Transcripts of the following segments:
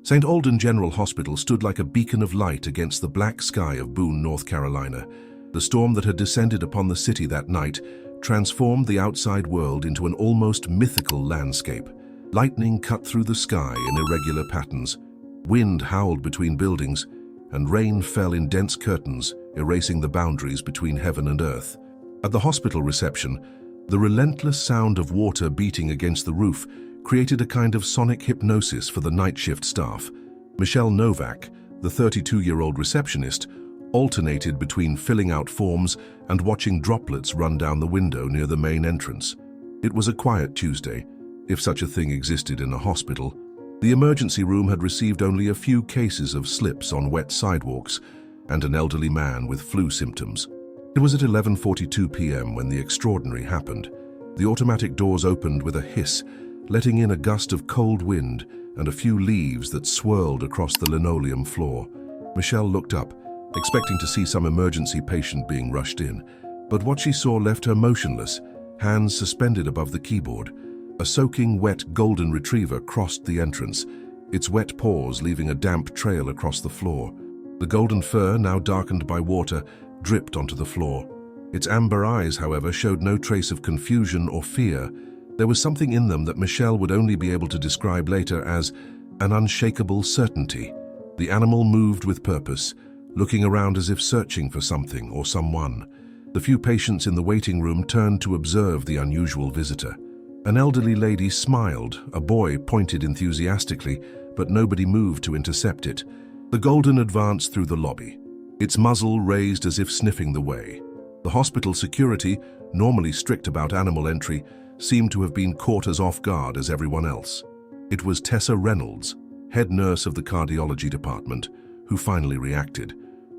St. Alden General Hospital stood like a beacon of light against the black sky of Boone, North Carolina. The storm that had descended upon the city that night transformed the outside world into an almost mythical landscape. Lightning cut through the sky in irregular patterns. Wind howled between buildings, and rain fell in dense curtains, erasing the boundaries between heaven and earth. At the hospital reception, the relentless sound of water beating against the roof created a kind of sonic hypnosis for the night shift staff. Michelle Novak, the 32-year-old receptionist, alternated between filling out forms and watching droplets run down the window near the main entrance. It was a quiet Tuesday, if such a thing existed in a hospital. The emergency room had received only a few cases of slips on wet sidewalks and an elderly man with flu symptoms. It was at 11:42 p.m. when the extraordinary happened. The automatic doors opened with a hiss, letting in a gust of cold wind and a few leaves that swirled across the linoleum floor. Michelle looked up, expecting to see some emergency patient being rushed in, but what she saw left her motionless, hands suspended above the keyboard. A soaking wet golden retriever crossed the entrance, its wet paws leaving a damp trail across the floor. The golden fur, now darkened by water, dripped onto the floor. Its amber eyes, however, showed no trace of confusion or fear. There was something in them that Michelle would only be able to describe later as an unshakable certainty. The animal moved with purpose, looking around as if searching for something or someone. The few patients in the waiting room turned to observe the unusual visitor. An elderly lady smiled, a boy pointed enthusiastically, but nobody moved to intercept it. The golden advanced through the lobby, its muzzle raised as if sniffing the way. The hospital security, normally strict about animal entry, seemed to have been caught as off guard as everyone else. It was Tessa Reynolds, head nurse of the cardiology department, who finally reacted.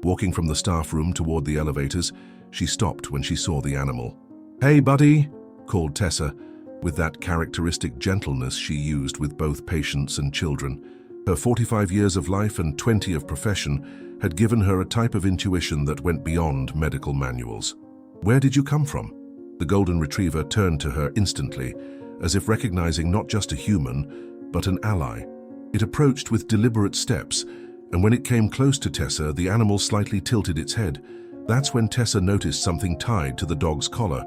Walking from the staff room toward the elevators, she stopped when she saw the animal. "Hey, buddy," called Tessa, with that characteristic gentleness she used with both patients and children. Her 45 years of life and 20 of profession had given her a type of intuition that went beyond medical manuals. "Where did you come from?" The golden retriever turned to her instantly, as if recognizing not just a human, but an ally. It approached with deliberate steps, and when it came close to Tessa, the animal slightly tilted its head. That's when Tessa noticed something tied to the dog's collar,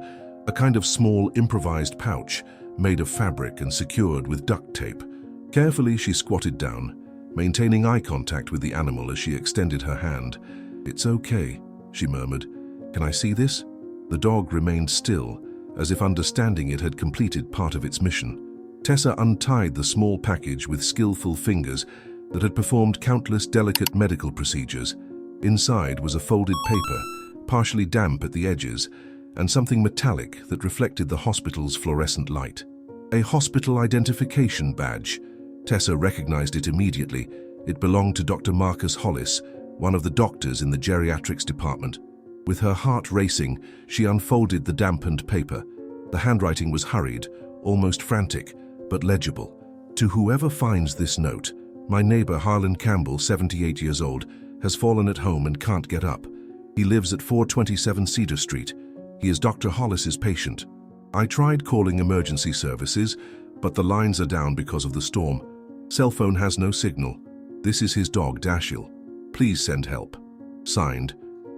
a kind of small improvised pouch made of fabric and secured with duct tape. Carefully, she squatted down, maintaining eye contact with the animal as she extended her hand. "It's okay," she murmured. "Can I see this?" The dog remained still, as if understanding it had completed part of its mission. Tessa untied the small package with skillful fingers that had performed countless delicate medical procedures. Inside was a folded paper, partially damp at the edges, and something metallic that reflected the hospital's fluorescent light. A hospital identification badge. Tessa recognized it immediately. It belonged to Dr. Marcus Hollis, one of the doctors in the geriatrics department. With her heart racing, she unfolded the dampened paper. The handwriting was hurried, almost frantic, but legible. "To whoever finds this note, my neighbor Harlan Campbell, 78 years old, has fallen at home and can't get up. He lives at 427 Cedar Street. He is Dr. Hollis's patient. I tried calling emergency services, but the lines are down because of the storm. Cell phone has no signal. This is his dog, Dashiell. Please send help." Signed,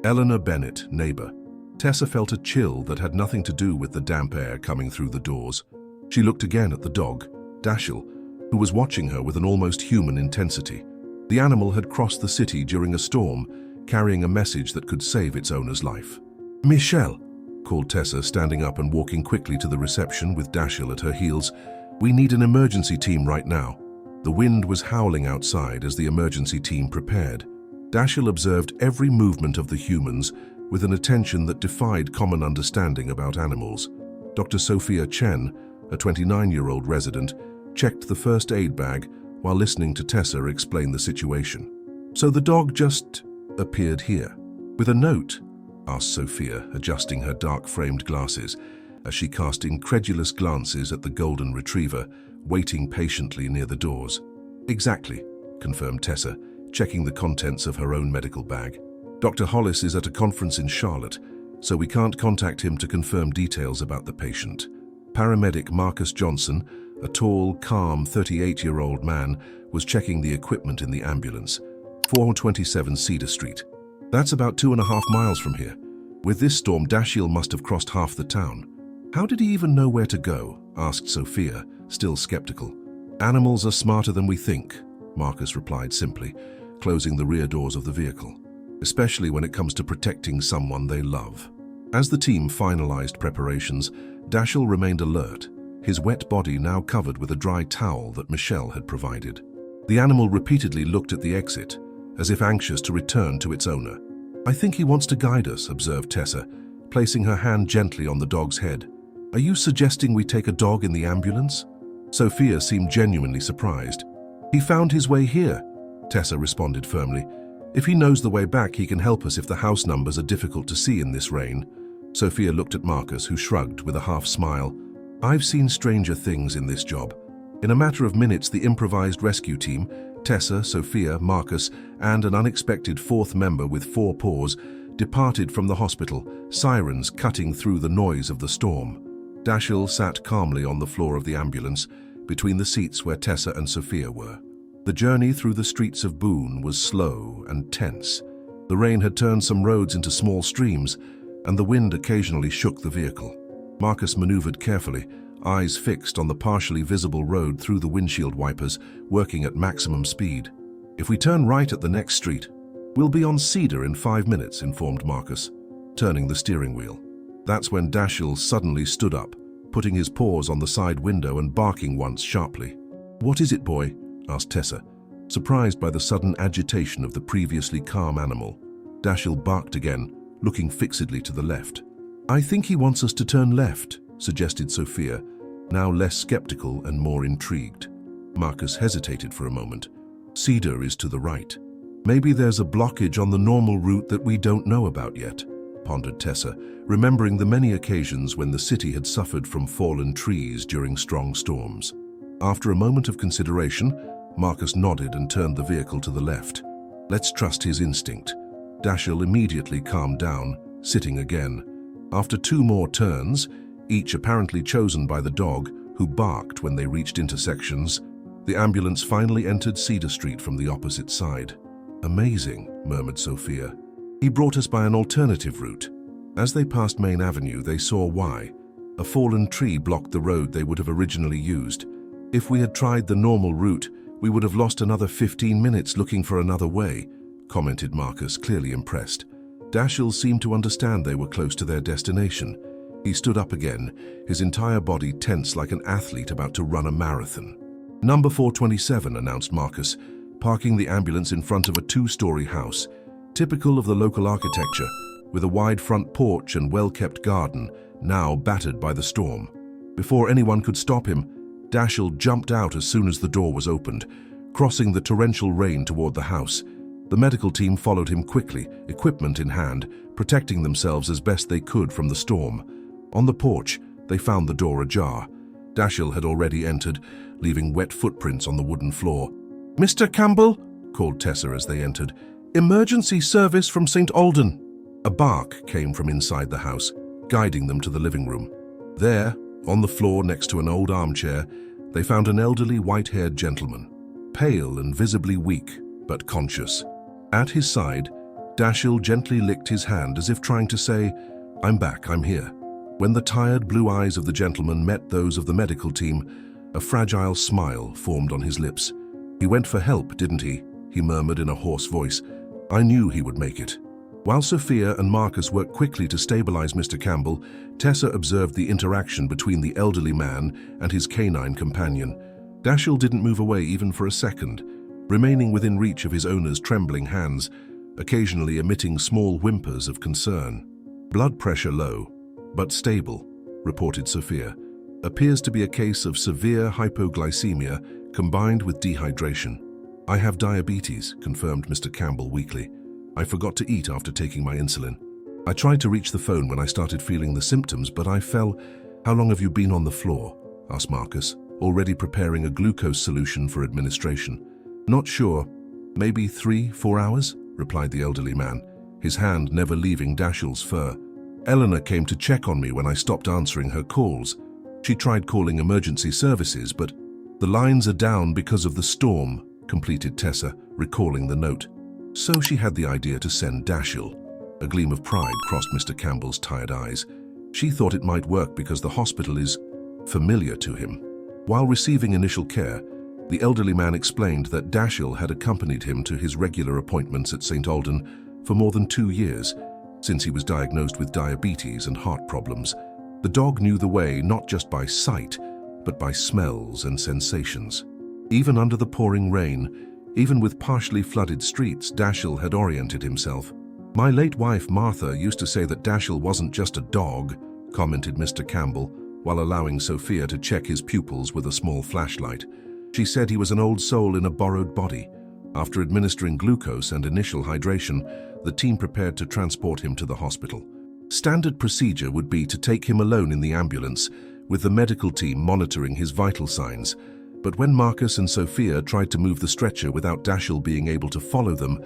Eleanor Bennett, neighbor. Tessa felt a chill that had nothing to do with the damp air coming through the doors. She looked again at the dog, Dashiell, who was watching her with an almost human intensity. The animal had crossed the city during a storm, carrying a message that could save its owner's life. "Michelle," called Tessa, standing up and walking quickly to the reception with Dashiell at her heels. "We need an emergency team right now." The wind was howling outside as the emergency team prepared. Dashiell observed every movement of the humans with an attention that defied common understanding about animals. Dr. Sophia Chen, a 29-year-old resident, checked the first aid bag while listening to Tessa explain the situation. "So the dog just appeared here with a note?" asked Sophia, adjusting her dark-framed glasses as she cast incredulous glances at the golden retriever, waiting patiently near the doors. "Exactly," confirmed Tessa, checking the contents of her own medical bag. "Dr. Hollis is at a conference in Charlotte, so we can't contact him to confirm details about the patient. Paramedic Marcus Johnson, A tall, calm 38-year-old man was checking the equipment in the ambulance. 427 Cedar Street. That's about 2.5 miles from here. With this storm, Dashiell must have crossed half the town. How did he even know where to go? Asked Sophia, still skeptical. Animals are smarter than we think, Marcus replied simply, closing the rear doors of the vehicle, especially when it comes to protecting someone they love. As the team finalized preparations, Dashiell remained alert, his wet body now covered with a dry towel that Michelle had provided. The animal repeatedly looked at the exit, as if anxious to return to its owner. I think he wants to guide us, observed Tessa, placing her hand gently on the dog's head. Are you suggesting we take a dog in the ambulance? Sophia seemed genuinely surprised. He found his way here, Tessa responded firmly. If he knows the way back, he can help us if the house numbers are difficult to see in this rain. Sophia looked at Marcus, who shrugged with a half smile. I've seen stranger things in this job. In a matter of minutes, the improvised rescue team, Tessa, Sophia, Marcus, and an unexpected fourth member with 4 paws, departed from the hospital, sirens cutting through the noise of the storm. Dashiell sat calmly on the floor of the ambulance, between the seats where Tessa and Sophia were. The journey through the streets of Boone was slow and tense. The rain had turned some roads into small streams, and the wind occasionally shook the vehicle. Marcus maneuvered carefully, eyes fixed on the partially visible road through the windshield wipers, working at maximum speed. If we turn right at the next street, we'll be on Cedar in 5 minutes, informed Marcus, turning the steering wheel. That's when Dashiell suddenly stood up, putting his paws on the side window and barking once sharply. What is it, boy? Asked Tessa, surprised by the sudden agitation of the previously calm animal. Dashiell barked again, looking fixedly to the left. I think he wants us to turn left, suggested Sophia, now less skeptical and more intrigued. Marcus hesitated for a moment. Cedar is to the right. Maybe there's a blockage on the normal route that we don't know about yet, pondered Tessa, remembering the many occasions when the city had suffered from fallen trees during strong storms. After a moment of consideration, Marcus nodded and turned the vehicle to the left. Let's trust his instinct. Dashiell immediately calmed down, sitting again. After 2 more turns, each apparently chosen by the dog, who barked when they reached intersections, the ambulance finally entered Cedar Street from the opposite side. Amazing, murmured Sophia. He brought us by an alternative route. As they passed Main Avenue, they saw why. A fallen tree blocked the road they would have originally used. If we had tried the normal route, we would have lost another 15 minutes looking for another way, commented Marcus, clearly impressed. Dashiell seemed to understand they were close to their destination. He stood up again, his entire body tense like an athlete about to run a marathon. Number 427, announced Marcus, parking the ambulance in front of a 2-story house, typical of the local architecture, with a wide front porch and well-kept garden, now battered by the storm. Before anyone could stop him, Dashiell jumped out as soon as the door was opened, crossing the torrential rain toward the house. The medical team followed him quickly, equipment in hand, protecting themselves as best they could from the storm. On the porch, they found the door ajar. Dashiell had already entered, leaving wet footprints on the wooden floor. Mr. Campbell, called Tessa as they entered. Emergency service from St. Alden. A bark came from inside the house, guiding them to the living room. There, on the floor next to an old armchair, they found an elderly white-haired gentleman, pale and visibly weak, but conscious. At his side, Dashiell gently licked his hand as if trying to say, I'm back, I'm here. When the tired blue eyes of the gentleman met those of the medical team, a fragile smile formed on his lips. He went for help, didn't he? He murmured in a hoarse voice. I knew he would make it. While Sophia and Marcus worked quickly to stabilize Mr. Campbell, Tessa observed the interaction between the elderly man and his canine companion. Dashiell didn't move away even for a second, remaining within reach of his owner's trembling hands, occasionally emitting small whimpers of concern. Blood pressure low, but stable, reported Sophia. Appears to be a case of severe hypoglycemia combined with dehydration. I have diabetes, confirmed Mr. Campbell weakly. I forgot to eat after taking my insulin. I tried to reach the phone when I started feeling the symptoms, but I fell. How long have you been on the floor? Asked Marcus, already preparing a glucose solution for administration. Not sure. Maybe 3-4 hours, replied the elderly man, his hand never leaving Dashiell's fur. Eleanor came to check on me when I stopped answering her calls. She tried calling emergency services, but "The lines are down because of the storm," completed Tessa, recalling the note. So she had the idea to send Dashiell. A gleam of pride crossed Mr. Campbell's tired eyes. She thought it might work because the hospital is familiar to him. While receiving initial care, the elderly man explained that Dashiell had accompanied him to his regular appointments at St. Alden for more than 2 years, since he was diagnosed with diabetes and heart problems. The dog knew the way not just by sight, but by smells and sensations. Even under the pouring rain, even with partially flooded streets, Dashiell had oriented himself. "My late wife, Martha, used to say that Dashiell wasn't just a dog," commented Mr. Campbell, while allowing Sophia to check his pupils with a small flashlight. "She said he was an old soul in a borrowed body." After administering glucose and initial hydration, the team prepared to transport him to the hospital. Standard procedure would be to take him alone in the ambulance, with the medical team monitoring his vital signs. But when Marcus and Sophia tried to move the stretcher without Dashiell being able to follow them,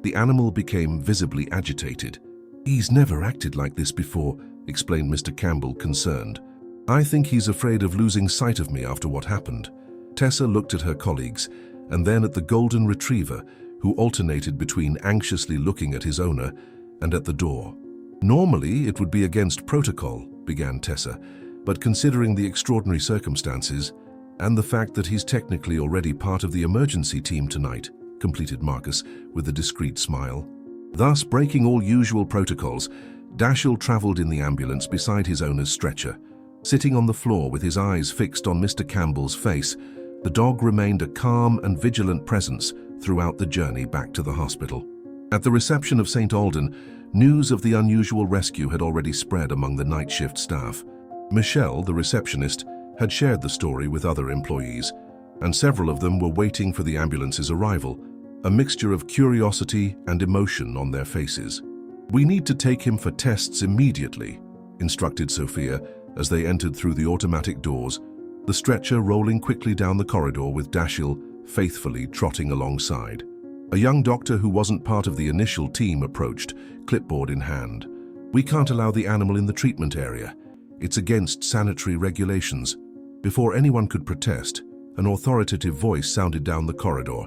the animal became visibly agitated. "He's never acted like this before," explained Mr. Campbell, concerned. "I think he's afraid of losing sight of me after what happened." Tessa looked at her colleagues, and then at the golden retriever, who alternated between anxiously looking at his owner and at the door. "Normally, it would be against protocol," began Tessa, "but considering the extraordinary circumstances and the fact that he's technically already part of the emergency team tonight," completed Marcus with a discreet smile. Thus, breaking all usual protocols, Dashiell traveled in the ambulance beside his owner's stretcher. Sitting on the floor with his eyes fixed on Mr. Campbell's face, the dog remained a calm and vigilant presence throughout the journey back to the hospital. At the reception of St. Alden, news of the unusual rescue had already spread among the night shift staff. Michelle, the receptionist, had shared the story with other employees, and several of them were waiting for the ambulance's arrival, a mixture of curiosity and emotion on their faces. "We need to take him for tests immediately," instructed Sophia as they entered through the automatic doors, the stretcher rolling quickly down the corridor with Dashiell faithfully trotting alongside. A young doctor who wasn't part of the initial team approached, clipboard in hand. "We can't allow the animal in the treatment area. It's against sanitary regulations." Before anyone could protest, an authoritative voice sounded down the corridor.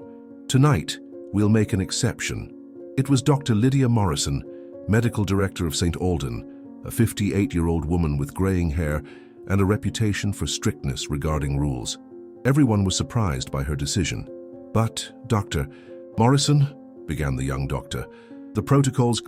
"Tonight, we'll make an exception." It was Dr. Lydia Morrison, medical director of St. Alden, a 58-year-old woman with graying hair and a reputation for strictness regarding rules. Everyone was surprised by her decision. "But, Dr. Morrison," began the young doctor, "the protocols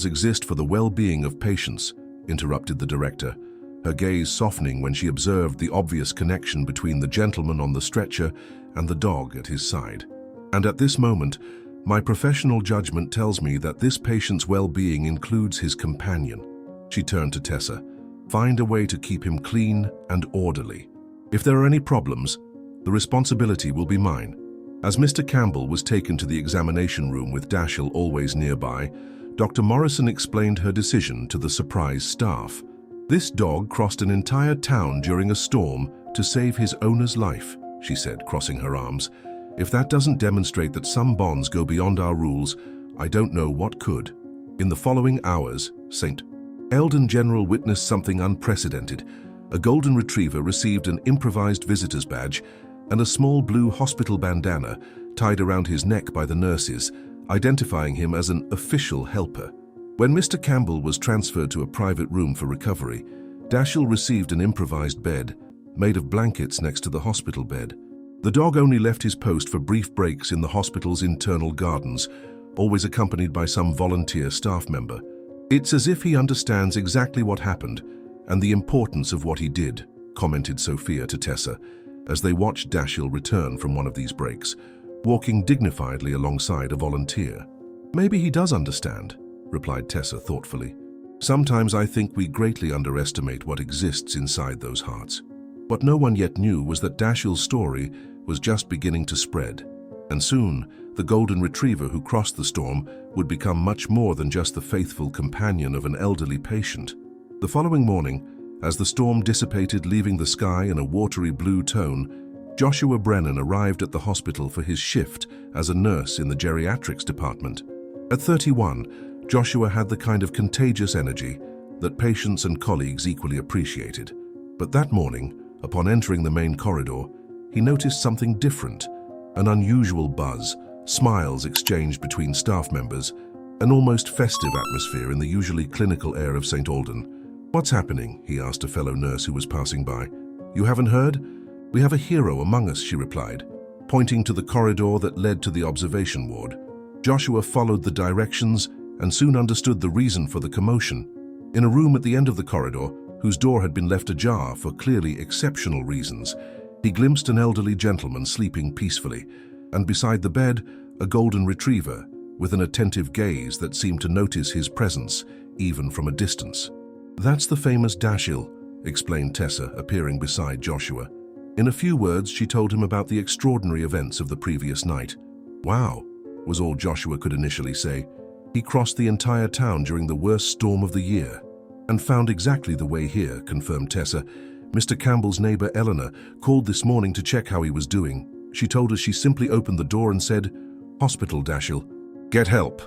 exist for the well-being of patients," interrupted the director, her gaze softening when she observed the obvious connection between the gentleman on the stretcher and the dog at his side. "And at this moment, my professional judgment tells me that this patient's well-being includes his companion." She turned to Tessa. "Find a way to keep him clean and orderly. If there are any problems, the responsibility will be mine." As Mr. Campbell was taken to the examination room with Dashiell always nearby, Dr. Morrison explained her decision to the surprised staff. "This dog crossed an entire town during a storm to save his owner's life," she said, crossing her arms. "If that doesn't demonstrate that some bonds go beyond our rules, I don't know what could." In the following hours, St. Alden General witnessed something unprecedented. A golden retriever received an improvised visitor's badge and a small blue hospital bandana tied around his neck by the nurses, identifying him as an official helper. When Mr. Campbell was transferred to a private room for recovery, Dashiell received an improvised bed, made of blankets next to the hospital bed. The dog only left his post for brief breaks in the hospital's internal gardens, always accompanied by some volunteer staff member. "It's as if he understands exactly what happened and the importance of what he did," commented Sophia to Tessa, as they watched Dashiell return from one of these breaks, walking dignifiedly alongside a volunteer. "Maybe he does understand," replied Tessa thoughtfully. "Sometimes I think we greatly underestimate what exists inside those hearts." What no one yet knew was that Dashiell's story was just beginning to spread, and soon the golden retriever who crossed the storm would become much more than just the faithful companion of an elderly patient. The following morning, as the storm dissipated, leaving the sky in a watery blue tone, Joshua Brennan arrived at the hospital for his shift as a nurse in the geriatrics department. At 31, Joshua had the kind of contagious energy that patients and colleagues equally appreciated. But that morning, upon entering the main corridor, he noticed something different, an unusual buzz, smiles exchanged between staff members, an almost festive atmosphere in the usually clinical air of St. Aldan. "What's happening?" he asked a fellow nurse who was passing by. "You haven't heard? We have a hero among us," she replied, pointing to the corridor that led to the observation ward. Joshua followed the directions and soon understood the reason for the commotion. In a room at the end of the corridor, whose door had been left ajar for clearly exceptional reasons, he glimpsed an elderly gentleman sleeping peacefully, and beside the bed, a golden retriever with an attentive gaze that seemed to notice his presence even from a distance. "That's the famous Dashiell," explained Tessa, appearing beside Joshua. In a few words, she told him about the extraordinary events of the previous night. "Wow," was all Joshua could initially say. "He crossed the entire town during the worst storm of the year and found exactly the way here," confirmed Tessa. "Mr. Campbell's neighbor Eleanor called this morning to check how he was doing. She told us she simply opened the door and said, 'Hospital, Dashiell. Get help.'"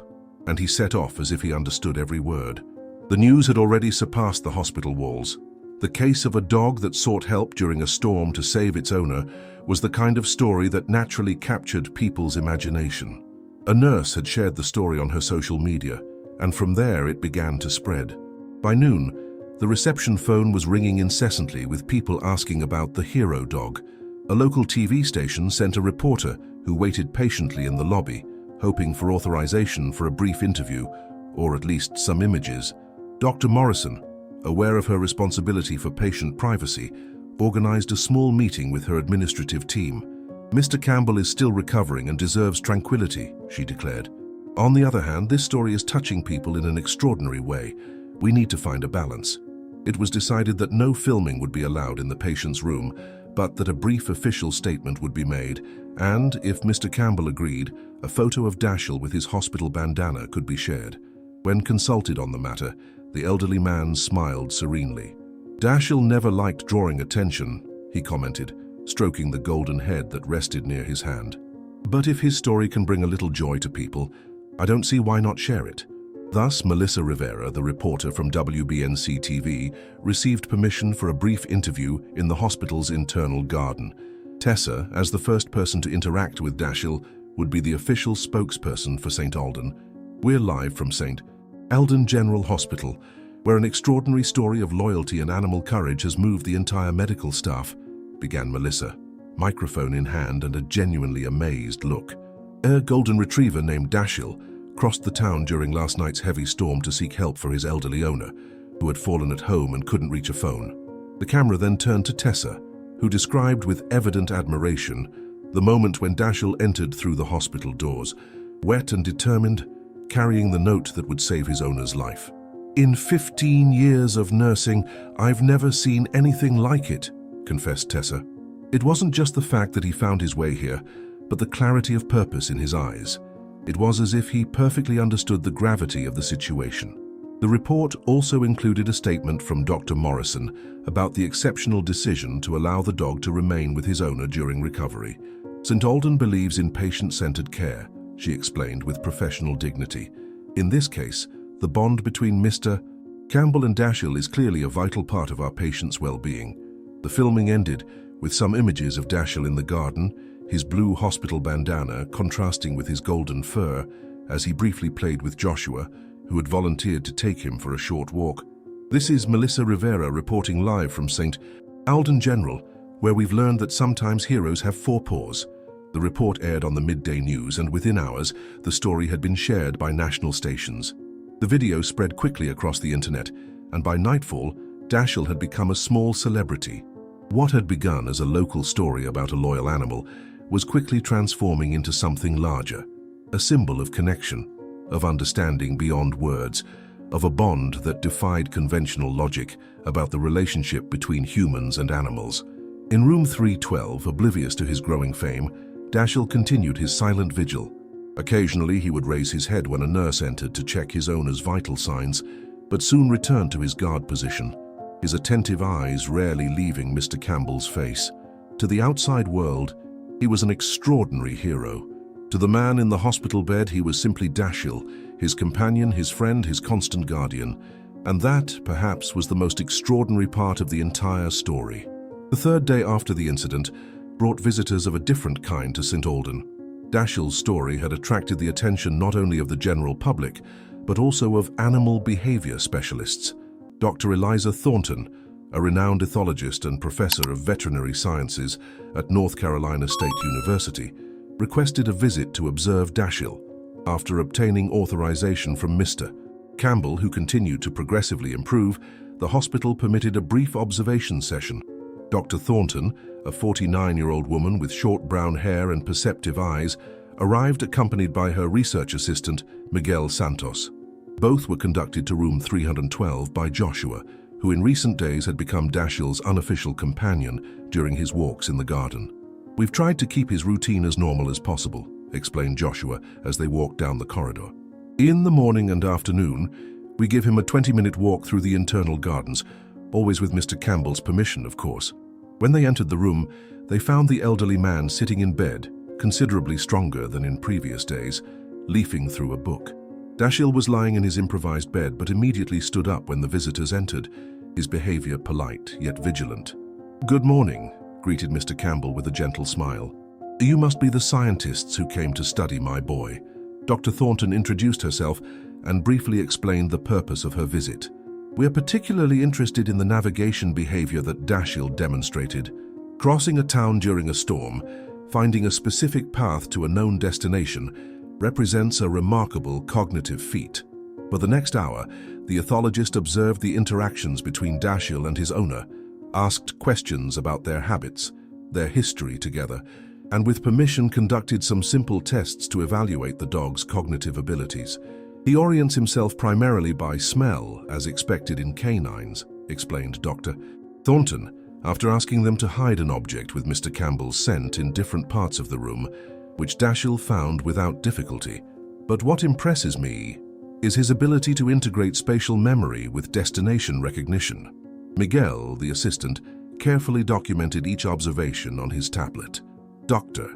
And he set off as if he understood every word. The news had already surpassed the hospital walls. The case of a dog that sought help during a storm to save its owner was the kind of story that naturally captured people's imagination. A nurse had shared the story on her social media, and from there it began to spread. By noon, the reception phone was ringing incessantly with people asking about the hero dog. A local TV station sent a reporter who waited patiently in the lobby, hoping for authorization for a brief interview, or at least some images. Dr. Morrison, aware of her responsibility for patient privacy, organized a small meeting with her administrative team. "Mr. Campbell is still recovering and deserves tranquility," she declared. "On the other hand, this story is touching people in an extraordinary way. We need to find a balance." It was decided that no filming would be allowed in the patient's room, but that a brief official statement would be made, and, if Mr. Campbell agreed, a photo of Dashiell with his hospital bandana could be shared. When consulted on the matter, the elderly man smiled serenely. "Dashiell never liked drawing attention," he commented, stroking the golden head that rested near his hand. "But if his story can bring a little joy to people, I don't see why not share it." Thus, Melissa Rivera, the reporter from WBNC-TV, received permission for a brief interview in the hospital's internal garden. Tessa, as the first person to interact with Dashiell, would be the official spokesperson for St. Aldan. "We're live from St. Aldan General Hospital, where an extraordinary story of loyalty and animal courage has moved the entire medical staff," began Melissa, microphone in hand and a genuinely amazed look. "A golden retriever named Dashiell crossed the town during last night's heavy storm to seek help for his elderly owner, who had fallen at home and couldn't reach a phone." The camera then turned to Tessa, who described with evident admiration the moment when Dashiell entered through the hospital doors, wet and determined, carrying the note that would save his owner's life. "In 15 years of nursing, I've never seen anything like it," confessed Tessa. It wasn't just the fact that he found his way here, but the clarity of purpose in his eyes. It was as if he perfectly understood the gravity of the situation. The report also included a statement from Dr. Morrison about the exceptional decision to allow the dog to remain with his owner during recovery. "St. Aldan believes in patient-centered care," she explained with professional dignity. "In this case, the bond between Mr. Campbell and Dashiell is clearly a vital part of our patients' well-being." The filming ended with some images of Dashiell in the garden, his blue hospital bandana contrasting with his golden fur, as he briefly played with Joshua, who had volunteered to take him for a short walk. This is Melissa Rivera reporting live from St. Aldan General, where we've learned that sometimes heroes have four paws. The report aired on the midday news, and within hours, the story had been shared by national stations. The video spread quickly across the internet, and by nightfall, Dashiell had become a small celebrity. What had begun as a local story about a loyal animal was quickly transforming into something larger, a symbol of connection, of understanding beyond words, of a bond that defied conventional logic about the relationship between humans and animals. In room 312, oblivious to his growing fame, Dashiell continued his silent vigil. Occasionally, he would raise his head when a nurse entered to check his owner's vital signs, but soon returned to his guard position, his attentive eyes rarely leaving Mr. Campbell's face. To the outside world, he was an extraordinary hero. To the man in the hospital bed, he was simply Dashiell, his companion, his friend, his constant guardian. And that, perhaps, was the most extraordinary part of the entire story. The third day after the incident, brought visitors of a different kind to St. Aldan. Dashiell's story had attracted the attention not only of the general public, but also of animal behavior specialists. Dr. Eliza Thornton, a renowned ethologist and professor of veterinary sciences at North Carolina State University, requested a visit to observe Dashiell. After obtaining authorization from Mr. Campbell, who continued to progressively improve, the hospital permitted a brief observation session. Dr. Thornton, a 49-year-old woman with short brown hair and perceptive eyes, arrived accompanied by her research assistant, Miguel Santos. Both were conducted to room 312 by Joshua, who in recent days had become Dashiell's unofficial companion during his walks in the garden. "We've tried to keep his routine as normal as possible," explained Joshua as they walked down the corridor. "In the morning and afternoon, we give him a 20-minute walk through the internal gardens, always with Mr. Campbell's permission, of course." When they entered the room, they found the elderly man sitting in bed, considerably stronger than in previous days, leafing through a book. Dashiell was lying in his improvised bed but immediately stood up when the visitors entered, his behavior polite yet vigilant. "Good morning," greeted Mr. Campbell with a gentle smile. "You must be the scientists who came to study my boy." Dr. Thornton introduced herself and briefly explained the purpose of her visit. "We are particularly interested in the navigation behavior that Dashiell demonstrated. Crossing a town during a storm, finding a specific path to a known destination, represents a remarkable cognitive feat." For the next hour, the ethologist observed the interactions between Dashiell and his owner, asked questions about their habits, their history together, and with permission conducted some simple tests to evaluate the dog's cognitive abilities. "He orients himself primarily by smell, as expected in canines," explained Dr. Thornton, after asking them to hide an object with Mr. Campbell's scent in different parts of the room, which Dashiell found without difficulty. "But what impresses me is his ability to integrate spatial memory with destination recognition." Miguel, the assistant, carefully documented each observation on his tablet. Dr.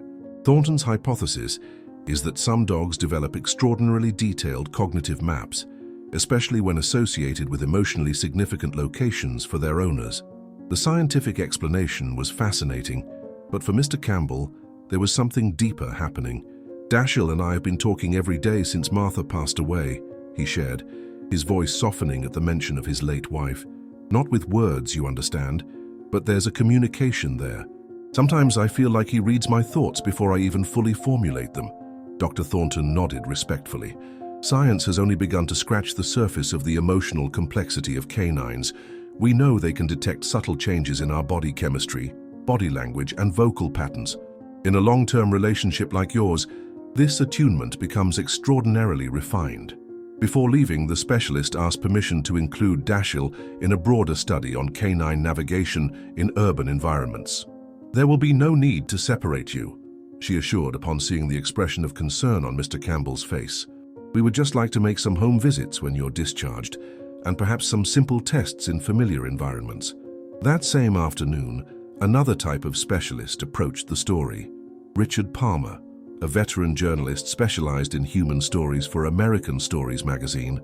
Thornton's hypothesis is that some dogs develop extraordinarily detailed cognitive maps, especially when associated with emotionally significant locations for their owners. The scientific explanation was fascinating, but for Mr. Campbell, there was something deeper happening. "Dashiell and I have been talking every day since Martha passed away," he shared, his voice softening at the mention of his late wife. "Not with words, you understand, but there's a communication there. Sometimes I feel like he reads my thoughts before I even fully formulate them." Dr. Thornton nodded respectfully. "Science has only begun to scratch the surface of the emotional complexity of canines. We know they can detect subtle changes in our body chemistry, body language, and vocal patterns. In a long-term relationship like yours, this attunement becomes extraordinarily refined." Before leaving, the specialist asked permission to include Dashiell in a broader study on canine navigation in urban environments. "There will be no need to separate you," she assured upon seeing the expression of concern on Mr. Campbell's face. "We would just like to make some home visits when you're discharged, and perhaps some simple tests in familiar environments." That same afternoon, another type of specialist approached the story. Richard Palmer, a veteran journalist specialized in human stories for American Stories magazine.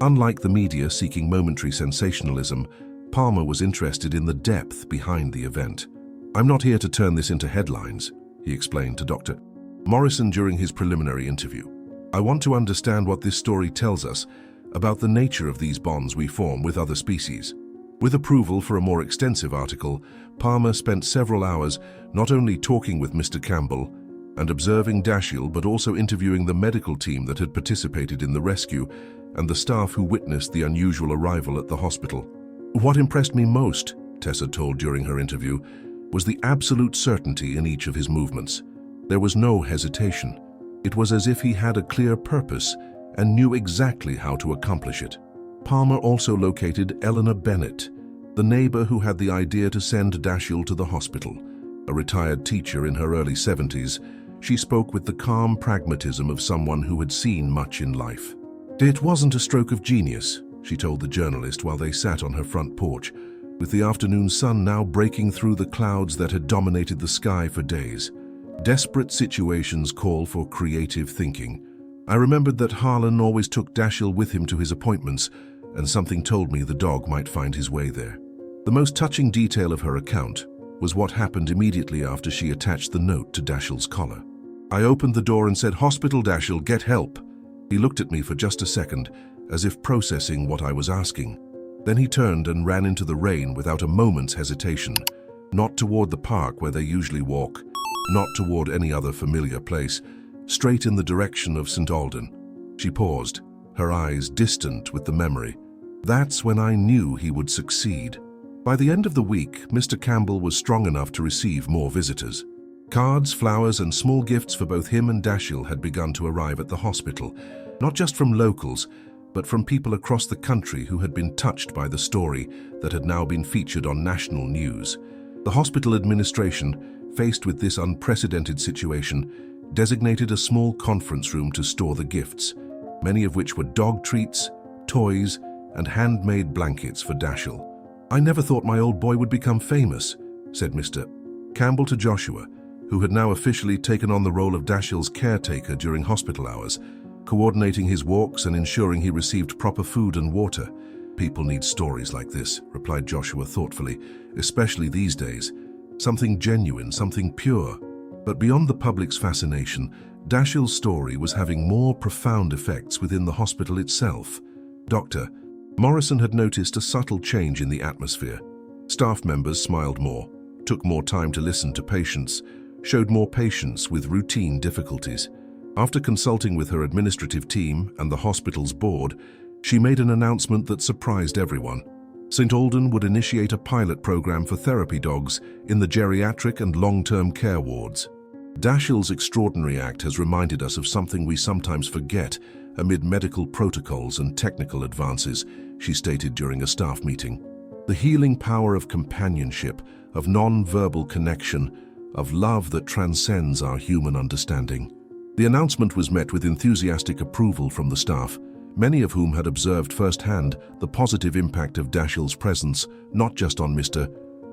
Unlike the media seeking momentary sensationalism, Palmer was interested in the depth behind the event. "I'm not here to turn this into headlines," he explained to Dr. Morrison during his preliminary interview. "I want to understand what this story tells us about the nature of these bonds we form with other species." With approval for a more extensive article, Palmer spent several hours not only talking with Mr. Campbell and observing Dashiell, but also interviewing the medical team that had participated in the rescue and the staff who witnessed the unusual arrival at the hospital. "What impressed me most," Tessa told during her interview, "was the absolute certainty in each of his movements. There was no hesitation. It was as if he had a clear purpose and knew exactly how to accomplish it." Palmer also located Eleanor Bennett, the neighbor who had the idea to send Dashiell to the hospital. A retired teacher in her early 70s, she spoke with the calm pragmatism of someone who had seen much in life. "It wasn't a stroke of genius," she told the journalist while they sat on her front porch, with the afternoon sun now breaking through the clouds that had dominated the sky for days. "Desperate situations call for creative thinking. I remembered that Harlan always took Dashiell with him to his appointments, and something told me the dog might find his way there." The most touching detail of her account was what happened immediately after she attached the note to Dashiell's collar. I opened the door and said, "Hospital, Dashiell, get help." He looked at me for just a second, as if processing what I was asking. Then he turned and ran into the rain without a moment's hesitation, not toward the park where they usually walk, not toward any other familiar place, straight in the direction of St. Aldan. She paused, her eyes distant with the memory. That's when I knew he would succeed. By the end of the week, Mr. Campbell was strong enough to receive more visitors. Cards, flowers, and small gifts for both him and Dashiell had begun to arrive at the hospital, not just from locals, but from people across the country who had been touched by the story that had now been featured on national news. The hospital administration, faced with this unprecedented situation, designated a small conference room to store the gifts, many of which were dog treats, toys, and handmade blankets for Dashiell. "I never thought my old boy would become famous," said Mr. Campbell to Joshua, who had now officially taken on the role of Dashiell's caretaker during hospital hours, coordinating his walks and ensuring he received proper food and water. "People need stories like this," replied Joshua thoughtfully, "especially these days. Something genuine, something pure." But beyond the public's fascination, Dashiell's story was having more profound effects within the hospital itself. Dr. Morrison had noticed a subtle change in the atmosphere. Staff members smiled more, took more time to listen to patients, showed more patience with routine difficulties. After consulting with her administrative team and the hospital's board, she made an announcement that surprised everyone. St. Aldan would initiate a pilot program for therapy dogs in the geriatric and long-term care wards. Dashiell's extraordinary act has reminded us of something we sometimes forget amid medical protocols and technical advances, she stated during a staff meeting. The healing power of companionship, of non-verbal connection, of love that transcends our human understanding. The announcement was met with enthusiastic approval from the staff, many of whom had observed firsthand the positive impact of Dashiell's presence, not just on Mr.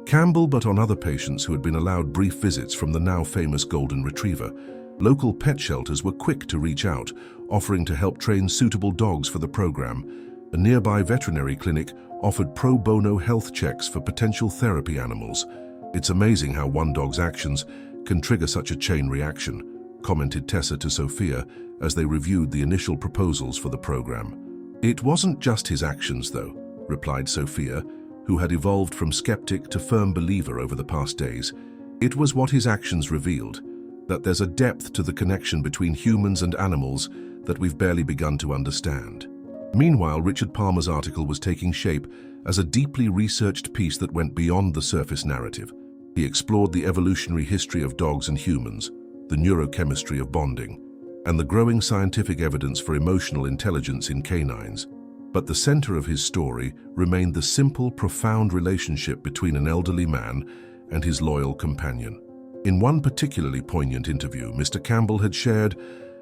Campbell but on other patients who had been allowed brief visits from the now famous Golden Retriever. Local pet shelters were quick to reach out, offering to help train suitable dogs for the program. A nearby veterinary clinic offered pro bono health checks for potential therapy animals. "It's amazing how one dog's actions can trigger such a chain reaction," commented Tessa to Sophia as they reviewed the initial proposals for the program. "It wasn't just his actions, though," replied Sophia, who had evolved from skeptic to firm believer over the past days. "It was what his actions revealed, that there's a depth to the connection between humans and animals that we've barely begun to understand." Meanwhile, Richard Palmer's article was taking shape as a deeply researched piece that went beyond the surface narrative. He explored the evolutionary history of dogs and humans, the neurochemistry of bonding, and the growing scientific evidence for emotional intelligence in canines. But the center of his story remained the simple, profound relationship between an elderly man and his loyal companion. In one particularly poignant interview, Mr. Campbell had shared,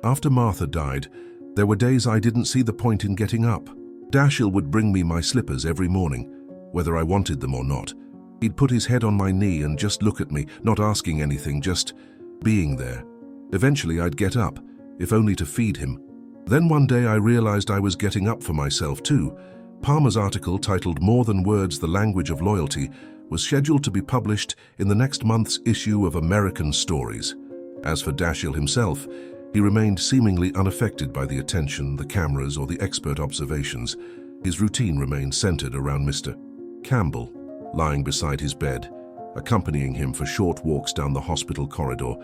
"After Martha died, there were days I didn't see the point in getting up. Dashiell would bring me my slippers every morning, whether I wanted them or not. He'd put his head on my knee and just look at me, not asking anything, just being there. Eventually I'd get up, if only to feed him. Then one day I realized I was getting up for myself too." Palmer's article, titled "More Than Words, the Language of Loyalty," was scheduled to be published in the next month's issue of American Stories. As for Dashiell himself, he remained seemingly unaffected by the attention, the cameras, or the expert observations. His routine remained centered around Mr. Campbell, lying beside his bed, accompanying him for short walks down the hospital corridor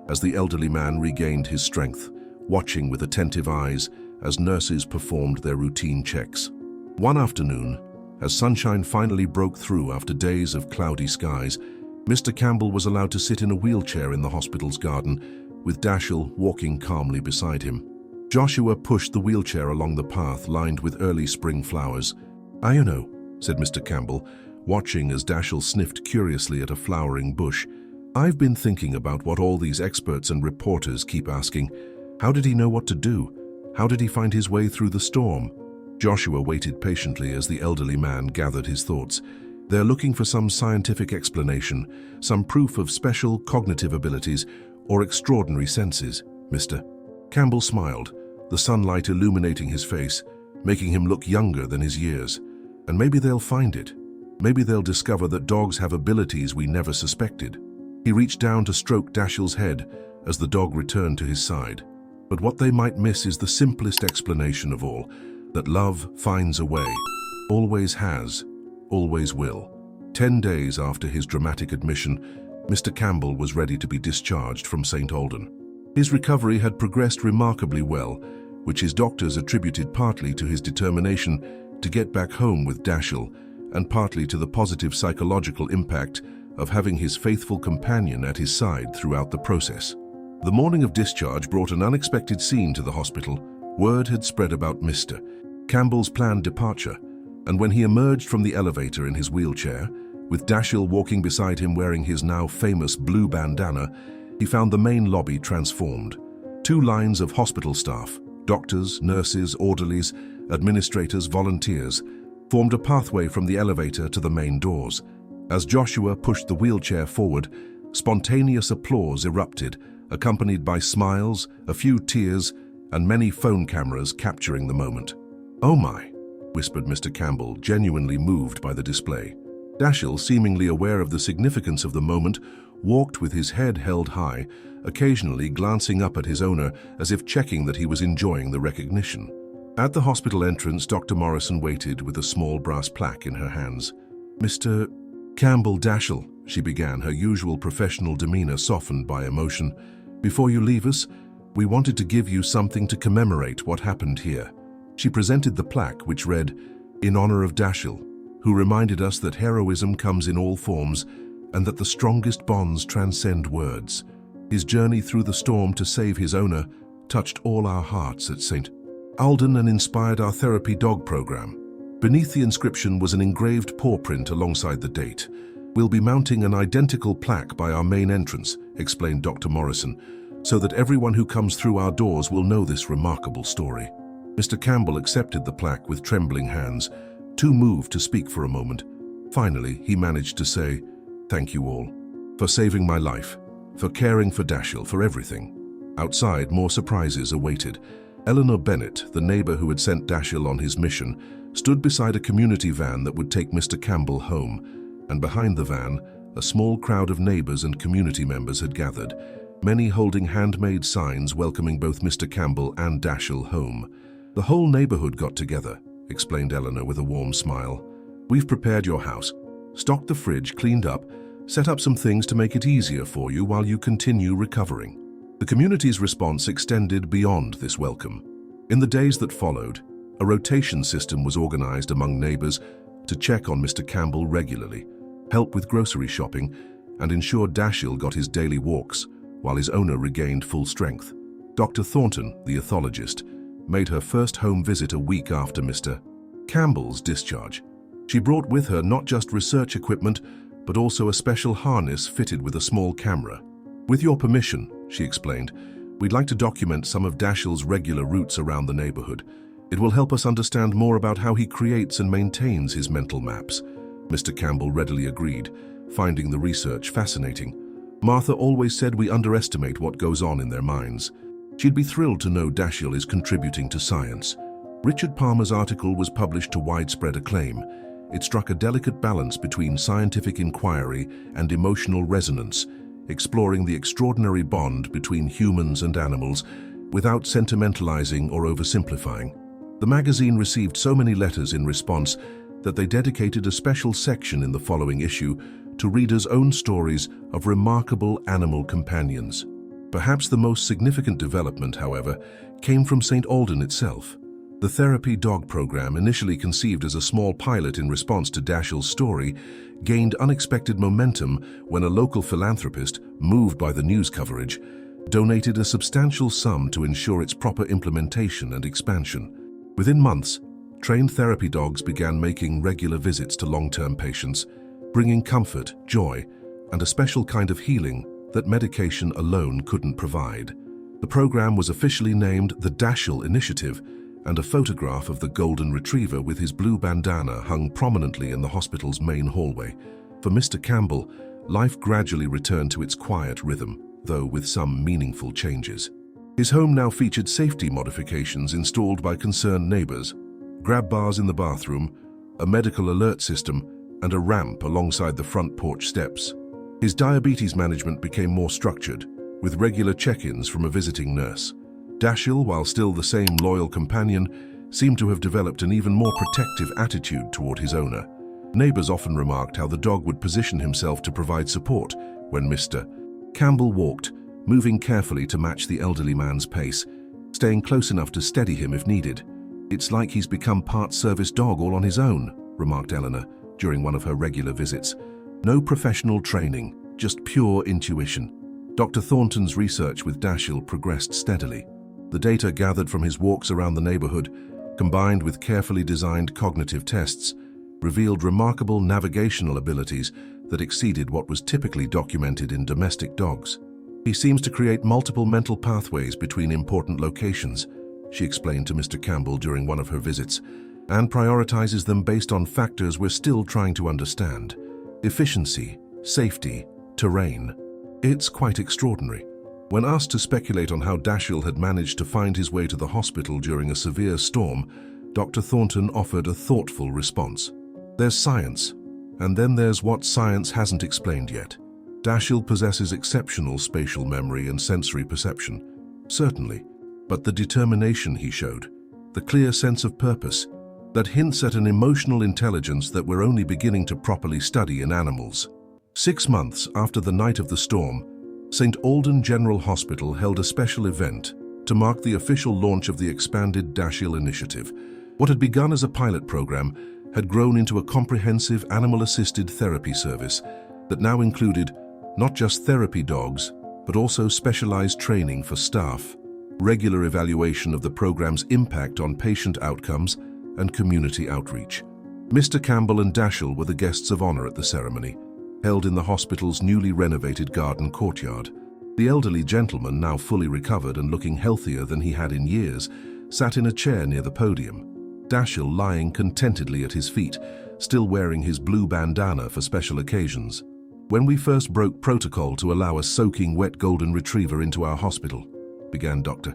as the elderly man regained his strength, watching with attentive eyes as nurses performed their routine checks. One afternoon, as sunshine finally broke through after days of cloudy skies, Mr. Campbell was allowed to sit in a wheelchair in the hospital's garden, with Dashiell walking calmly beside him. Joshua pushed the wheelchair along the path lined with early spring flowers. "I know," said Mr. Campbell, watching as Dashiell sniffed curiously at a flowering bush. "I've been thinking about what all these experts and reporters keep asking. How did he know what to do? How did he find his way through the storm?" Joshua waited patiently as the elderly man gathered his thoughts. "They're looking for some scientific explanation, some proof of special cognitive abilities or extraordinary senses, Mr. Campbell smiled, the sunlight illuminating his face, making him look younger than his years. "And maybe they'll find it. Maybe they'll discover that dogs have abilities we never suspected. He reached down to stroke Dashiell's head as the dog returned to his side. But what they might miss is the simplest explanation of all, that love finds a way, always has, always will. 10 days after his dramatic admission, Mr. Campbell was ready to be discharged from St. Aldan. His recovery had progressed remarkably well, which his doctors attributed partly to his determination to get back home with Dashiell and partly to the positive psychological impact of having his faithful companion at his side throughout the process. The morning of discharge brought an unexpected scene to the hospital. Word had spread about Mr. Campbell's planned departure, and when he emerged from the elevator in his wheelchair, with Dashiell walking beside him wearing his now famous blue bandana, he found the main lobby transformed. 2 lines of hospital staff, doctors, nurses, orderlies, administrators, volunteers, formed a pathway from the elevator to the main doors. As Joshua pushed the wheelchair forward, spontaneous applause erupted, accompanied by smiles, a few tears, and many phone cameras capturing the moment. "Oh my," whispered Mr. Campbell, genuinely moved by the display. Dashiell, seemingly aware of the significance of the moment, walked with his head held high, occasionally glancing up at his owner as if checking that he was enjoying the recognition. At the hospital entrance, Dr. Morrison waited with a small brass plaque in her hands. "Mr. Campbell Dashiell," she began, her usual professional demeanor softened by emotion, "before you leave us, we wanted to give you something to commemorate what happened here." She presented the plaque, which read, "In honor of Dashiell, who reminded us that heroism comes in all forms and that the strongest bonds transcend words. His journey through the storm to save his owner touched all our hearts at St. Aldan and inspired our therapy dog program." Beneath the inscription was an engraved paw print alongside the date. "We'll be mounting an identical plaque by our main entrance," explained Dr. Morrison, "so that everyone who comes through our doors will know this remarkable story." Mr. Campbell accepted the plaque with trembling hands, too moved to speak for a moment. Finally, he managed to say, "Thank you all, for saving my life, for caring for Dashiell, for everything." Outside, more surprises awaited. Eleanor Bennett, the neighbor who had sent Dashiell on his mission, stood beside a community van that would take Mr. Campbell home, and behind the van, a small crowd of neighbors and community members had gathered, many holding handmade signs welcoming both Mr. Campbell and Dashiell home. "The whole neighborhood got together," explained Eleanor with a warm smile. "We've prepared your house, stocked the fridge, cleaned up, set up some things to make it easier for you while you continue recovering." The community's response extended beyond this welcome. In the days that followed, a rotation system was organized among neighbors to check on Mr. Campbell regularly, help with grocery shopping, and ensure Dashiell got his daily walks while his owner regained full strength. Dr. Thornton, the ethologist, made her first home visit a week after Mr. Campbell's discharge. She brought with her not just research equipment, but also a special harness fitted with a small camera. "With your permission," she explained, "we'd like to document some of Dashiell's regular routes around the neighborhood. It will help us understand more about how he creates and maintains his mental maps." Mr. Campbell readily agreed, finding the research fascinating. "Martha always said we underestimate what goes on in their minds." She'd be thrilled to know Dashiell is contributing to science. Richard Palmer's article was published to widespread acclaim. It struck a delicate balance between scientific inquiry and emotional resonance, exploring the extraordinary bond between humans and animals without sentimentalizing or oversimplifying. The magazine received so many letters in response that they dedicated a special section in the following issue to readers' own stories of remarkable animal companions. Perhaps the most significant development, however, came from St. Aldan itself. The therapy dog program, initially conceived as a small pilot in response to Dashiell's story, gained unexpected momentum when a local philanthropist, moved by the news coverage, donated a substantial sum to ensure its proper implementation and expansion. Within months, trained therapy dogs began making regular visits to long-term patients, bringing comfort, joy, and a special kind of healing that medication alone couldn't provide. The program was officially named the Dashiell Initiative, and a photograph of the golden retriever with his blue bandana hung prominently in the hospital's main hallway. For Mr. Campbell, life gradually returned to its quiet rhythm, though with some meaningful changes. His home now featured safety modifications installed by concerned neighbors, grab bars in the bathroom, a medical alert system, and a ramp alongside the front porch steps. His diabetes management became more structured, with regular check-ins from a visiting nurse. Dashiell, while still the same loyal companion, seemed to have developed an even more protective attitude toward his owner. Neighbors often remarked how the dog would position himself to provide support when Mr. Campbell walked, moving carefully to match the elderly man's pace, staying close enough to steady him if needed. "It's like he's become part service dog all on his own," remarked Eleanor during one of her regular visits. "No professional training, just pure intuition." Dr. Thornton's research with Dashiell progressed steadily. The data gathered from his walks around the neighborhood, combined with carefully designed cognitive tests, revealed remarkable navigational abilities that exceeded what was typically documented in domestic dogs. "He seems to create multiple mental pathways between important locations," she explained to Mr. Campbell during one of her visits, "and prioritizes them based on factors we're still trying to understand. Efficiency, safety, terrain. It's quite extraordinary." When asked to speculate on how Dashiell had managed to find his way to the hospital during a severe storm, Dr. Thornton offered a thoughtful response. "There's science, and then there's what science hasn't explained yet. Dashiell possesses exceptional spatial memory and sensory perception, certainly, but the determination he showed, the clear sense of purpose, that hints at an emotional intelligence that we're only beginning to properly study in animals." 6 months after the night of the storm, St. Aldan General Hospital held a special event to mark the official launch of the expanded Dashiell initiative. What had begun as a pilot program had grown into a comprehensive animal-assisted therapy service that now included not just therapy dogs, but also specialized training for staff, regular evaluation of the program's impact on patient outcomes, and community outreach. Mr. Campbell and Dashiell were the guests of honor at the ceremony, held in the hospital's newly renovated garden courtyard. The elderly gentleman, now fully recovered and looking healthier than he had in years, sat in a chair near the podium, Dashiell lying contentedly at his feet, still wearing his blue bandana for special occasions. "When we first broke protocol to allow a soaking wet golden retriever into our hospital," began Dr.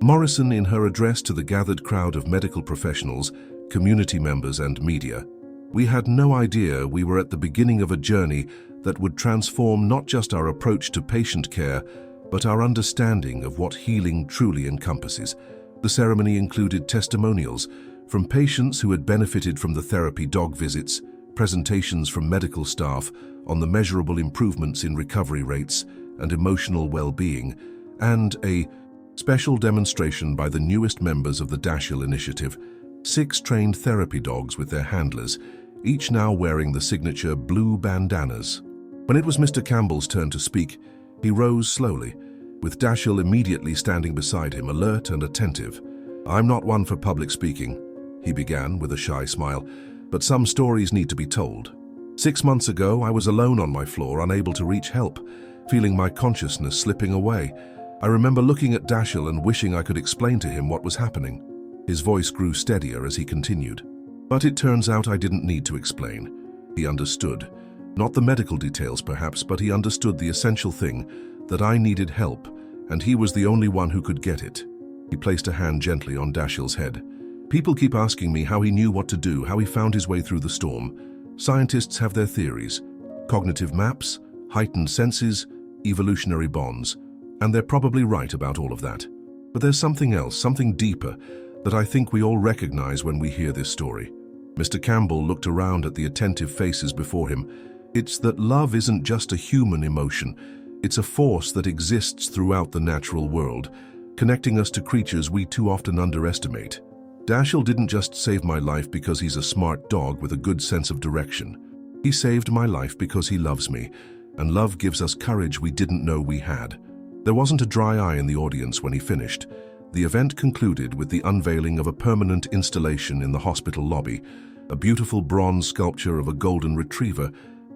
Morrison in her address to the gathered crowd of medical professionals, community members and media, "we had no idea we were at the beginning of a journey that would transform not just our approach to patient care, but our understanding of what healing truly encompasses." The ceremony included testimonials from patients who had benefited from the therapy dog visits, presentations from medical staff on the measurable improvements in recovery rates and emotional well-being, and a special demonstration by the newest members of the Dashiell initiative, 6 trained therapy dogs with their handlers, each now wearing the signature blue bandanas. When it was Mr. Campbell's turn to speak, he rose slowly, with Dashiell immediately standing beside him, alert and attentive. "I'm not one for public speaking," he began with a shy smile, "but some stories need to be told. 6 months ago, I was alone on my floor, unable to reach help, feeling my consciousness slipping away. I remember looking at Dashiell and wishing I could explain to him what was happening." His voice grew steadier as he continued. "But it turns out I didn't need to explain. He understood. Not the medical details perhaps, but he understood the essential thing, that I needed help, and he was the only one who could get it." He placed a hand gently on Dashiell's head. "People keep asking me how he knew what to do, how he found his way through the storm. Scientists have their theories. Cognitive maps, heightened senses, evolutionary bonds. And they're probably right about all of that. But there's something else, something deeper, that I think we all recognize when we hear this story." Mr. Campbell looked around at the attentive faces before him. "It's that love isn't just a human emotion. It's a force that exists throughout the natural world, connecting us to creatures we too often underestimate. Dashiell didn't just save my life because he's a smart dog with a good sense of direction. He saved my life because he loves me, and love gives us courage we didn't know we had." There wasn't a dry eye in the audience when he finished. The event concluded with the unveiling of a permanent installation in the hospital lobby, a beautiful bronze sculpture of a golden retriever,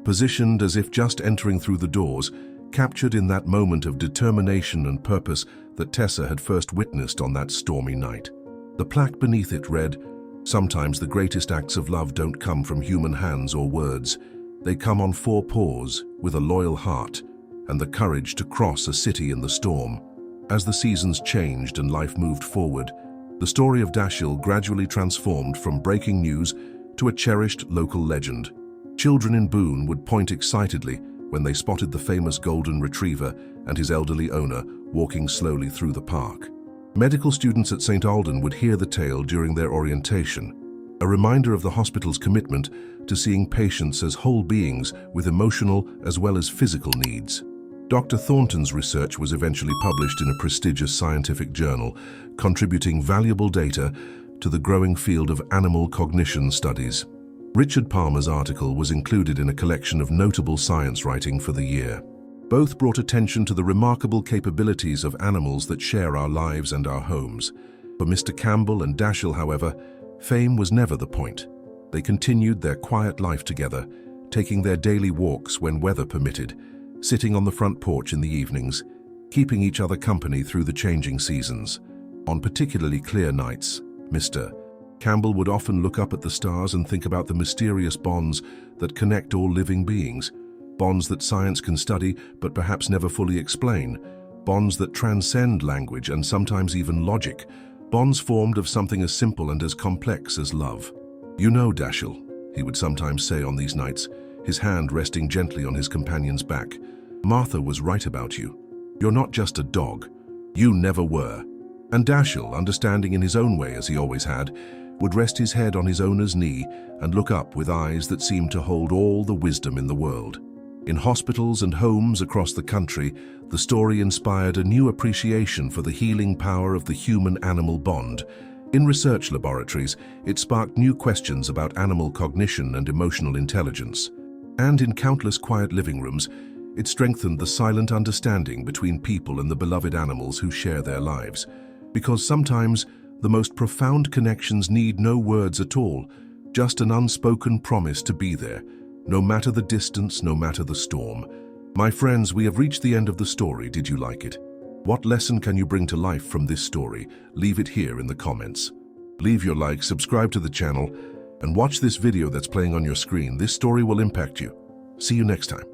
positioned as if just entering through the doors, captured in that moment of determination and purpose that Tessa had first witnessed on that stormy night. The plaque beneath it read, "Sometimes the greatest acts of love don't come from human hands or words. They come on 4 paws, with a loyal heart, and the courage to cross a city in the storm." As the seasons changed and life moved forward, the story of Dashiell gradually transformed from breaking news to a cherished local legend. Children in Boone would point excitedly when they spotted the famous golden retriever and his elderly owner walking slowly through the park. Medical students at St. Aldan would hear the tale during their orientation, a reminder of the hospital's commitment to seeing patients as whole beings with emotional as well as physical needs. Dr. Thornton's research was eventually published in a prestigious scientific journal, contributing valuable data to the growing field of animal cognition studies. Richard Palmer's article was included in a collection of notable science writing for the year. Both brought attention to the remarkable capabilities of animals that share our lives and our homes. For Mr. Campbell and Dashiell, however, fame was never the point. They continued their quiet life together, taking their daily walks when weather permitted, sitting on the front porch in the evenings, keeping each other company through the changing seasons. On particularly clear nights, Mr. Campbell would often look up at the stars and think about the mysterious bonds that connect all living beings, bonds that science can study but perhaps never fully explain, bonds that transcend language and sometimes even logic, bonds formed of something as simple and as complex as love. "You know, Dashiell," he would sometimes say on these nights, his hand resting gently on his companion's back, "Martha was right about you. You're not just a dog. You never were." And Dashiell, understanding in his own way as he always had, would rest his head on his owner's knee and look up with eyes that seemed to hold all the wisdom in the world. In hospitals and homes across the country, the story inspired a new appreciation for the healing power of the human-animal bond. In research laboratories, it sparked new questions about animal cognition and emotional intelligence. And in countless quiet living rooms, it strengthened the silent understanding between people and the beloved animals who share their lives. Because sometimes, the most profound connections need no words at all, just an unspoken promise to be there, no matter the distance, no matter the storm. My friends, we have reached the end of the story. Did you like it? What lesson can you bring to life from this story? Leave it here in the comments. Leave your like, subscribe to the channel, and watch this video that's playing on your screen. This story will impact you. See you next time.